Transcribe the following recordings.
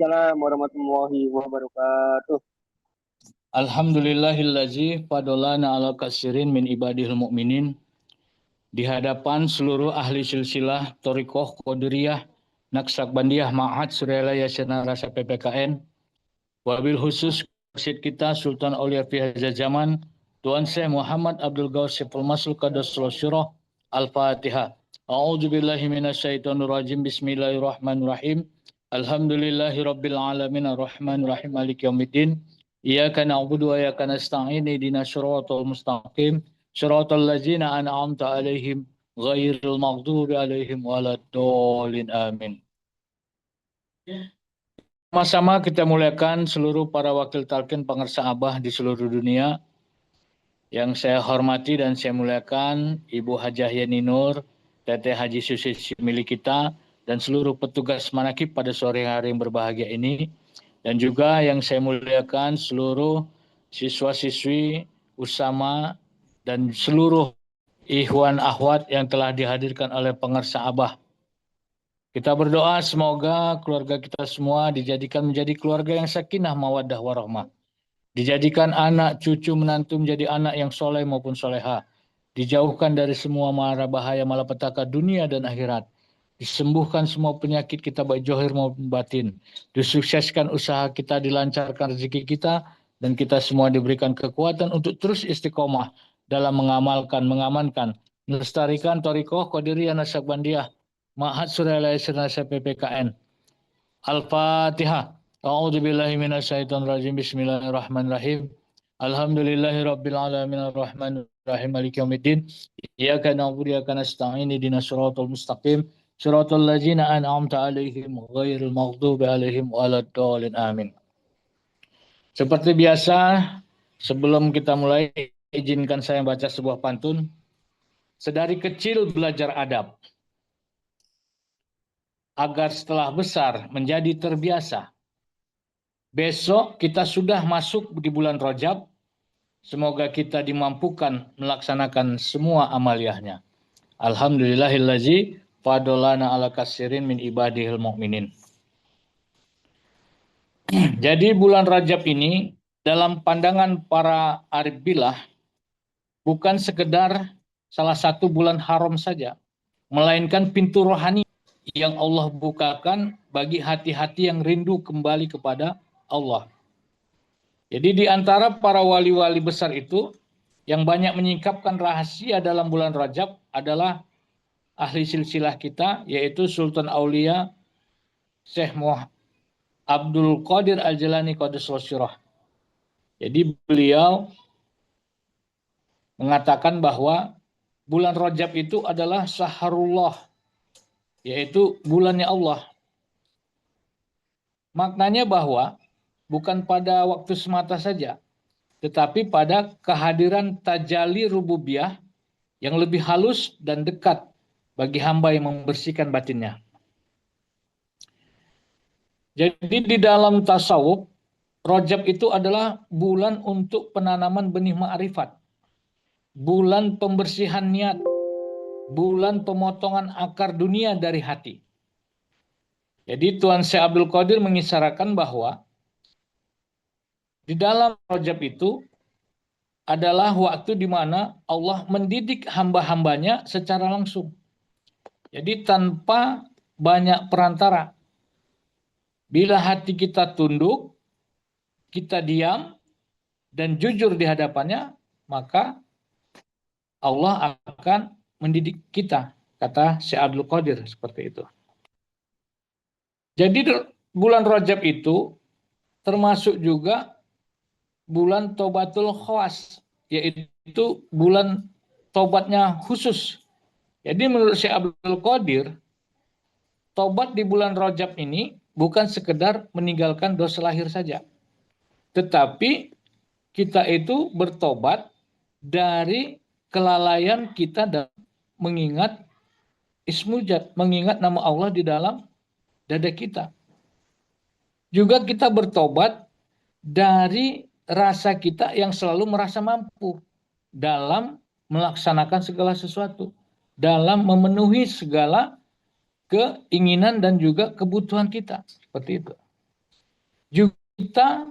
Assalamualaikum warahmatullahi wabarakatuh. Alhamdulillahillazi fadolana ala kasirin min ibadihil mu'minin. Di hadapan seluruh ahli silsilah Thariqah Qadiriyah Naksabandiyah Ma'had Suryalaya Senarasa PPKN, wabil khusus Mursyid kita Sultan Aulia fi hadzal zaman Tuan Syekh Muhammad Abdul Ghaus Siful Masul Qadassallahu Sirah. Al-Fatihah. A'udzubillahi minasyaitonir rajim. Bismillahirrahmanirrahim. Alhamdulillahi rabbil alamin arrahmanir rahim maliki yaumiddin. Iyyaka na'budu wa iyyaka nasta'in ihdinas siratal mustaqim siratal ladzina an'amta 'alaihim ghairil maghdubi 'alaihim waladdallin amin. Sama-sama kita muliakan seluruh para wakil talqin pengersa Abah di seluruh dunia. Yang saya hormati dan saya muliakan Ibu Hajah Yani Nur, Teteh Haji Susi milik kita, dan seluruh petugas manakib pada sore hari yang berbahagia ini. Dan juga yang saya muliakan seluruh siswa-siswi, usama, dan seluruh ikhwan akhwat yang telah dihadirkan oleh pengersa Abah. Kita berdoa semoga keluarga kita semua dijadikan menjadi keluarga yang sakinah, mawaddah, warahmah. Dijadikan anak, cucu, menantu menjadi anak yang soleh maupun soleha. Dijauhkan dari semua mara bahaya malapetaka dunia dan akhirat. Disembuhkan semua penyakit kita baik zahir maupun batin. Disukseskan usaha kita, dilancarkan rezeki kita, dan kita semua diberikan kekuatan untuk terus istiqomah dalam mengamankan, melestarikan Thariqah Qadiriyah Naksabandiyah Ma'had Suryalaya Senarasa PPKN. Al-Fatihah. A'udzubillahi minasyaitonir rajim. Bismillahirrahmanirrahim. Alhamdulillahi rabbil alamin arrahmanir rahim maliki yaumiddin. Iyyaka na'budu wa iyyaka nasta'in ihdinas siratal mustaqim siratal ladzina an'amta 'alaihim ghairil maghdubi 'alaihim waladdallin amin. Seperti biasa, sebelum kita mulai, izinkan saya baca sebuah pantun. Sedari kecil belajar adab, agar setelah besar menjadi terbiasa. Besok kita sudah masuk di bulan Rajab. Semoga kita dimampukan melaksanakan semua amaliyahnya. Alhamdulillahillazi fadolana ala kasirin min ibadihil mu'minin. Jadi bulan Rajab ini dalam pandangan para arif billah bukan sekedar salah satu bulan haram saja, melainkan pintu rohani yang Allah bukakan bagi hati-hati yang rindu kembali kepada Allah. Jadi di antara para wali-wali besar itu yang banyak menyingkapkan rahasia dalam bulan Rajab adalah ahli silsilah kita, yaitu Sultan Aulia Syekh Muhammad Abdul Qadir Al-Jilani Qadassallahu Sirah. Jadi beliau mengatakan bahwa bulan Rajab itu adalah Syahrullah, yaitu bulannya Allah. Maknanya bahwa bukan pada waktu semata saja, tetapi pada kehadiran tajalli rububiyah yang lebih halus dan dekat bagi hamba yang membersihkan batinnya. Jadi di dalam tasawuf, Rajab itu adalah bulan untuk penanaman benih ma'rifat, bulan pembersihan niat, bulan pemotongan akar dunia dari hati. Jadi Tuan Syekh Abdul Qadir mengisyaratkan bahwa di dalam Rajab itu adalah waktu di mana Allah mendidik hamba-hambanya secara langsung. Jadi tanpa banyak perantara. Bila hati kita tunduk, kita diam, dan jujur di hadapannya, maka Allah akan mendidik kita, kata Syekh Abdul Qadir seperti itu. Jadi bulan Rajab itu termasuk juga bulan Taubatul Khawas, yaitu bulan taubatnya khusus. Jadi menurut Syekh Abdul Qadir, taubat di bulan Rajab ini bukan sekedar meninggalkan dosa lahir saja, tetapi kita itu bertobat dari kelalaian kita dalam mengingat ismujad, mengingat nama Allah di dalam dada kita. Juga kita bertobat dari rasa kita yang selalu merasa mampu dalam melaksanakan segala sesuatu, dalam memenuhi segala keinginan dan juga kebutuhan kita. Seperti itu. juga kita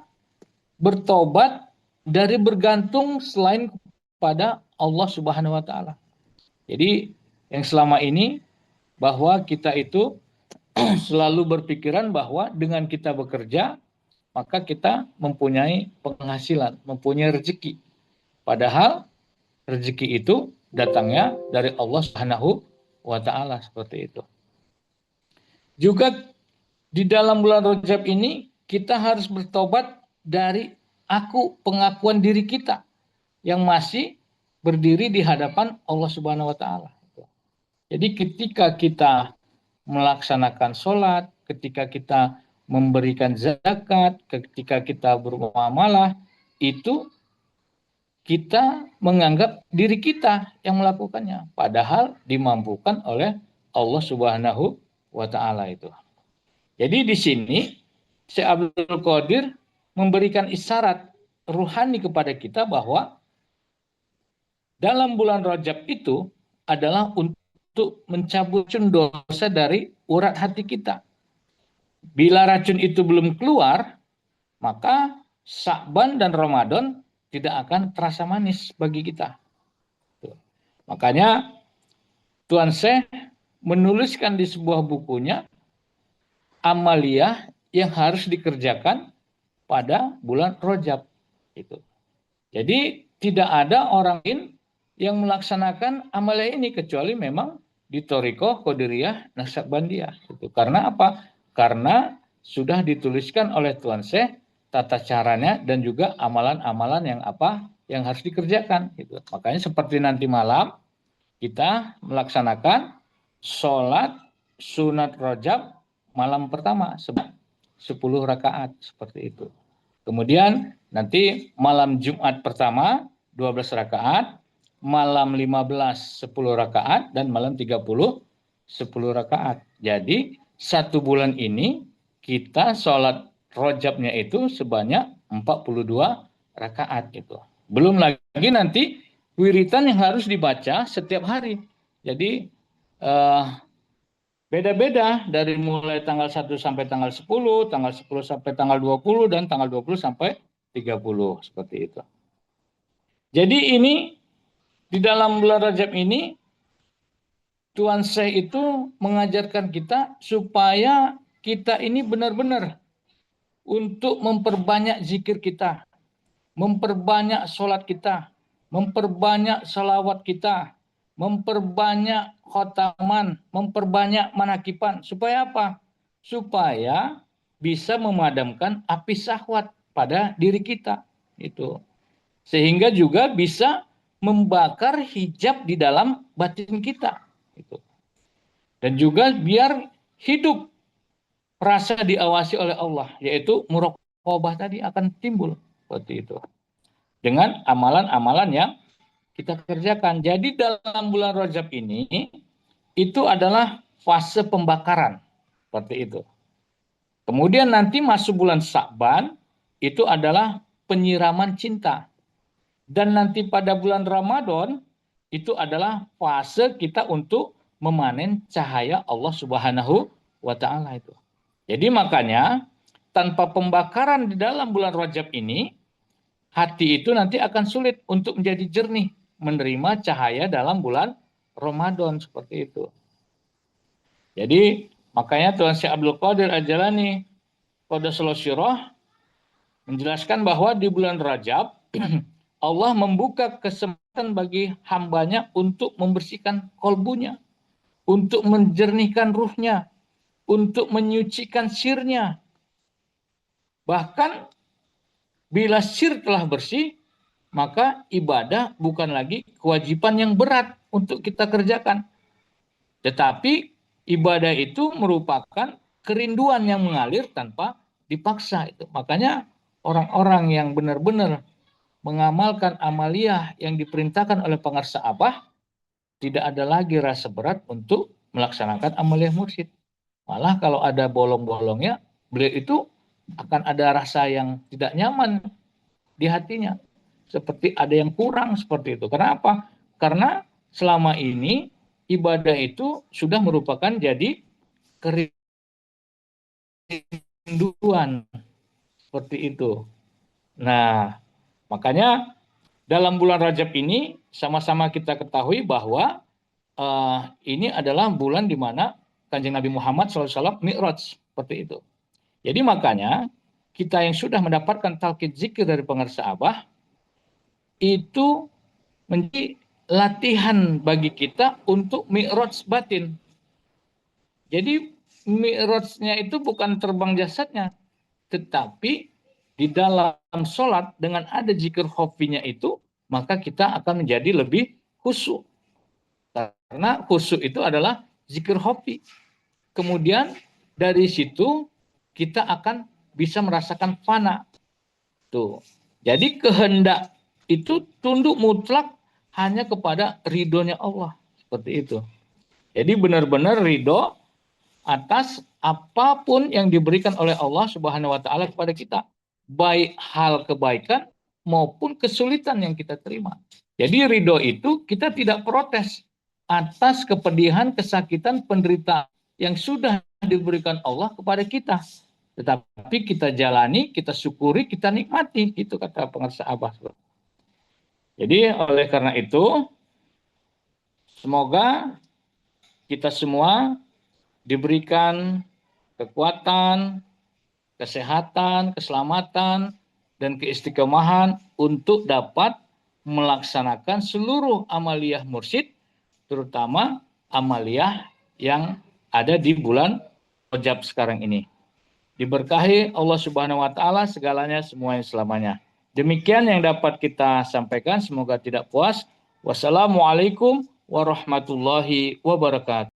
bertobat dari bergantung selain kepada Allah Subhanahu wa taala. Jadi yang selama ini bahwa kita itu selalu berpikiran bahwa dengan kita bekerja maka kita mempunyai penghasilan, mempunyai rezeki. Padahal rezeki itu datangnya dari Allah Subhanahu wa taala seperti itu. Juga di dalam bulan Rajab ini kita harus bertobat dari pengakuan diri kita yang masih berdiri di hadapan Allah Subhanahu wa taala. Jadi ketika kita melaksanakan sholat, ketika kita memberikan zakat, ketika kita bermuamalah, itu kita menganggap diri kita yang melakukannya, padahal dimampukan oleh Allah Subhanahu wa taala itu. Jadi di sini Syekh Abdul Qadir memberikan isyarat ruhani kepada kita bahwa dalam bulan Rajab itu adalah untuk mencabut racun dosa dari urat hati kita. Bila racun itu belum keluar, maka Sya'ban dan Ramadan tidak akan terasa manis bagi kita. Makanya Tuan Syekh menuliskan di sebuah bukunya amaliyah yang harus dikerjakan pada bulan Rajab itu. Jadi tidak ada orang lain yang melaksanakan amaliyah ini kecuali memang di Thariqah Qadiriyah Naqsabandiyah. Itu karena apa? Karena sudah dituliskan oleh Tuan Syekh tata caranya dan juga amalan-amalan yang harus dikerjakan. Gitu. Makanya seperti nanti malam kita melaksanakan sholat sunat Rajab malam pertama 10 rakaat seperti itu. Kemudian nanti malam Jumat pertama 12 rakaat, malam 15 10 rakaat dan malam 30 10 rakaat. Jadi satu bulan ini kita sholat Rajabnya itu sebanyak 42 rakaat itu. Belum lagi nanti wiritan yang harus dibaca setiap hari. Jadi beda-beda dari mulai tanggal 1 sampai tanggal 10, tanggal 10 sampai tanggal 20 dan tanggal 20 sampai 30 seperti itu. Jadi ini di dalam bulan Rajab ini Tuan Syekh itu mengajarkan kita supaya kita ini benar-benar untuk memperbanyak zikir kita, memperbanyak sholat kita, memperbanyak salawat kita, memperbanyak khotaman, memperbanyak manakipan. Supaya apa? Supaya bisa memadamkan api syahwat pada diri kita. Itu. Sehingga juga bisa membakar hijab di dalam batin kita. Itu. Dan juga biar hidup rasa diawasi oleh Allah, yaitu muraqabah tadi akan timbul seperti itu. Dengan amalan-amalan yang kita kerjakan. Jadi dalam bulan Rajab ini itu adalah fase pembakaran seperti itu. Kemudian nanti masuk bulan Sya'ban itu adalah penyiraman cinta. Dan nanti pada bulan Ramadan itu adalah fase kita untuk memanen cahaya Allah Subhanahu wa taala itu. Jadi makanya tanpa pembakaran di dalam bulan Rajab ini hati itu nanti akan sulit untuk menjadi jernih menerima cahaya dalam bulan Ramadan seperti itu. Jadi makanya Tuan Syekh Abdul Qadir Al-Jalani Qaddasallahu Sirrah menjelaskan bahwa di bulan Rajab Allah membuka kesempatan bagi hambanya untuk membersihkan kolbunya, untuk menjernihkan ruhnya, untuk menyucikan sirnya. Bahkan bila sir telah bersih, maka ibadah bukan lagi kewajiban yang berat untuk kita kerjakan. Tetapi ibadah itu merupakan kerinduan yang mengalir tanpa dipaksa. Itu. Makanya orang-orang yang benar-benar mengamalkan amaliyah yang diperintahkan oleh pengarsa Abah, tidak ada lagi rasa berat untuk melaksanakan amaliyah mursyid. Malah kalau ada bolong-bolongnya, beliau itu akan ada rasa yang tidak nyaman di hatinya. Seperti ada yang kurang seperti itu. Kenapa? Karena selama ini ibadah itu sudah merupakan jadi kerinduan Seperti itu. Nah, makanya dalam bulan Rajab ini sama-sama kita ketahui bahwa ini adalah bulan di mana Kanjeng Nabi Muhammad SAW Mi'raj, seperti itu. Jadi makanya kita yang sudah mendapatkan talqin zikir dari pengarsa Abah itu menjadi latihan bagi kita untuk mi'raj batin. Jadi mi'rajnya itu bukan terbang jasadnya, tetapi di dalam sholat dengan ada zikir khafinya itu, maka kita akan menjadi lebih khusyuk. Karena khusyuk itu adalah zikir khafi. Kemudian dari situ kita akan bisa merasakan fana. Tuh. Jadi kehendak itu tunduk mutlak hanya kepada ridhonya Allah. Seperti itu. Jadi benar-benar ridho atas apapun yang diberikan oleh Allah Subhanahu wa taala kepada kita, baik hal kebaikan maupun kesulitan yang kita terima. Jadi ridho itu kita tidak protes atas kepedihan, kesakitan, penderitaan yang sudah diberikan Allah kepada kita. Tetapi kita jalani, kita syukuri, kita nikmati, itu kata pengarsa Abah. Jadi oleh karena itu, semoga kita semua diberikan kekuatan, kesehatan, keselamatan, dan keistiqomahan untuk dapat melaksanakan seluruh amaliyah mursyid, terutama amaliyah yang ada di bulan Rajab sekarang ini. Diberkahi Allah Subhanahu wa taala segalanya, semuanya, selamanya. Demikian yang dapat kita sampaikan, semoga tidak puas. Wassalamualaikum warahmatullahi wabarakatuh.